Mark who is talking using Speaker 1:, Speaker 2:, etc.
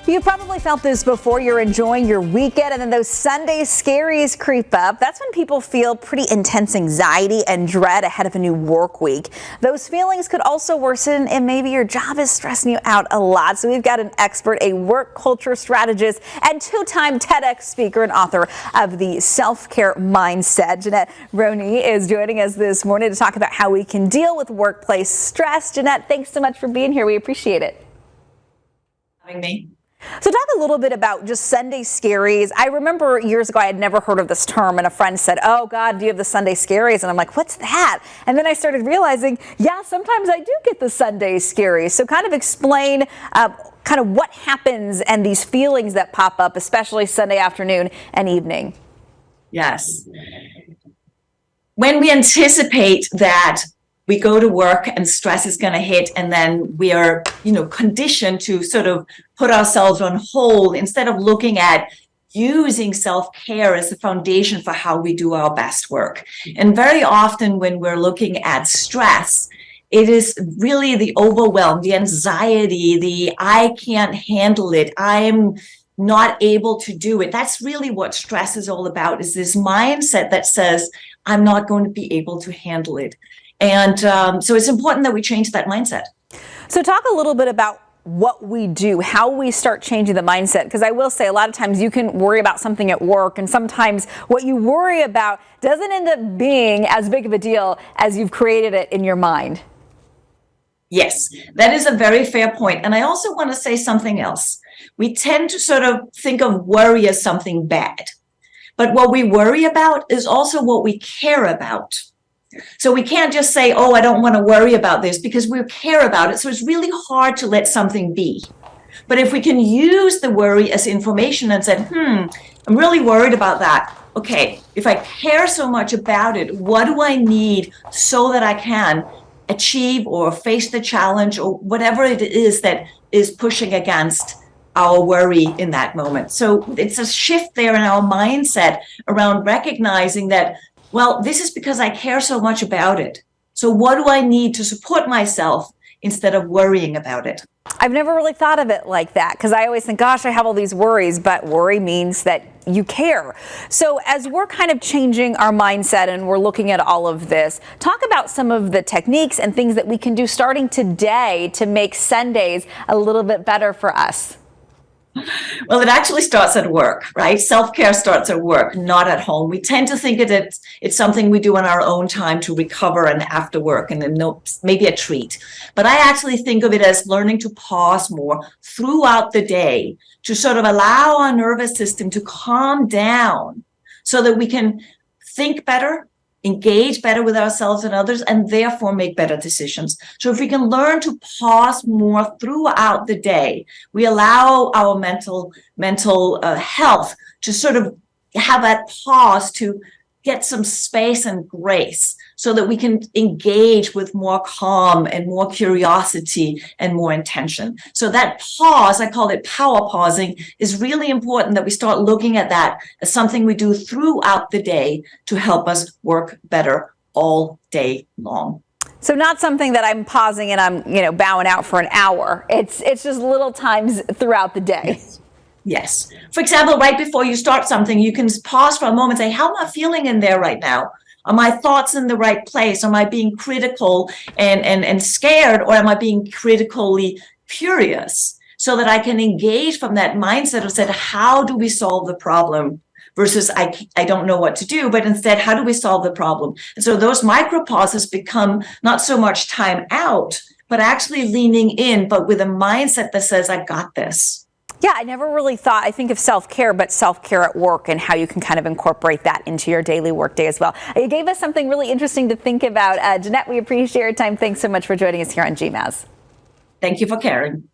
Speaker 1: You've probably felt this before. You're enjoying your weekend and then those Sunday scaries creep up. That's when people feel pretty intense anxiety and dread ahead of a new work week. Those feelings could also worsen and maybe your job is stressing you out a lot. So we've got an expert, a work culture strategist and two-time TEDx speaker and author of the Self-Care Mindset. Jeanette Bronée is joining us this morning to talk about how we can deal with workplace stress. Jeanette, thanks so much for being here. We appreciate it.
Speaker 2: Having me.
Speaker 1: So talk a little bit about just Sunday scaries. I remember years ago I had never heard of this term and a friend said, "Oh God, do you have the Sunday scaries?" And I'm like, "What's that?" And then I started realizing, yeah, sometimes I do get the Sunday scaries. So kind of explain kind of what happens and these feelings that pop up, especially Sunday afternoon and evening.
Speaker 2: Yes. When we anticipate that we go to work and stress is going to hit, and then we are, conditioned to sort of put ourselves on hold instead of looking at using self-care as the foundation for how we do our best work. And very often when we're looking at stress, it is really the overwhelm, the anxiety, the I can't handle it, I'm not able to do it. That's really what stress is all about, is this mindset that says, I'm not going to be able to handle it. And so it's important that we change that mindset.
Speaker 1: So talk a little bit about what we do, how we start changing the mindset, because I will say a lot of times you can worry about something at work and sometimes what you worry about doesn't end up being as big of a deal as you've created it in your mind.
Speaker 2: Yes, that is a very fair point. And I also want to say something else. We tend to sort of think of worry as something bad, but what we worry about is also what we care about. So we can't just say, oh, I don't want to worry about this, because we care about it. So it's really hard to let something be. But if we can use the worry as information and say, I'm really worried about that. Okay, if I care so much about it, what do I need so that I can achieve or face the challenge or whatever it is that is pushing against our worry in that moment. So it's a shift there in our mindset around recognizing that, well, this is because I care so much about it. So what do I need to support myself instead of worrying about it?
Speaker 1: I've never really thought of it like that, because I always think, gosh, I have all these worries, but worry means that you care. So as we're kind of changing our mindset and we're looking at all of this, talk about some of the techniques and things that we can do starting today to make Sundays a little bit better for us.
Speaker 2: Well, it actually starts at work, right? Self-care starts at work, not at home. We tend to think that it's something we do in our own time to recover and after work and then maybe a treat. But I actually think of it as learning to pause more throughout the day to sort of allow our nervous system to calm down so that we can think better, engage better with ourselves and others, and therefore make better decisions. So if we can learn to pause more throughout the day, we allow our mental health to sort of have that pause to get some space and grace so that we can engage with more calm and more curiosity and more intention. So that pause, I call it power pausing, is really important that we start looking at that as something we do throughout the day to help us work better all day long.
Speaker 1: So not something that I'm pausing and I'm, bowing out for an hour. It's just little times throughout the day.
Speaker 2: Yes. For example, right before you start something, you can pause for a moment and say, how am I feeling in there right now? Are my thoughts in the right place? Am I being critical and scared, or am I being critically curious? So that I can engage from that mindset of said, how do we solve the problem? Versus I don't know what to do, but instead, how do we solve the problem? And so those micro pauses become not so much time out, but actually leaning in, but with a mindset that says, I got this.
Speaker 1: Yeah, I never really thought, I think of self-care, but self-care at work and how you can kind of incorporate that into your daily workday as well. You gave us something really interesting to think about. Jeanette, we appreciate your time. Thanks so much for joining us here on GMAS.
Speaker 2: Thank you for caring.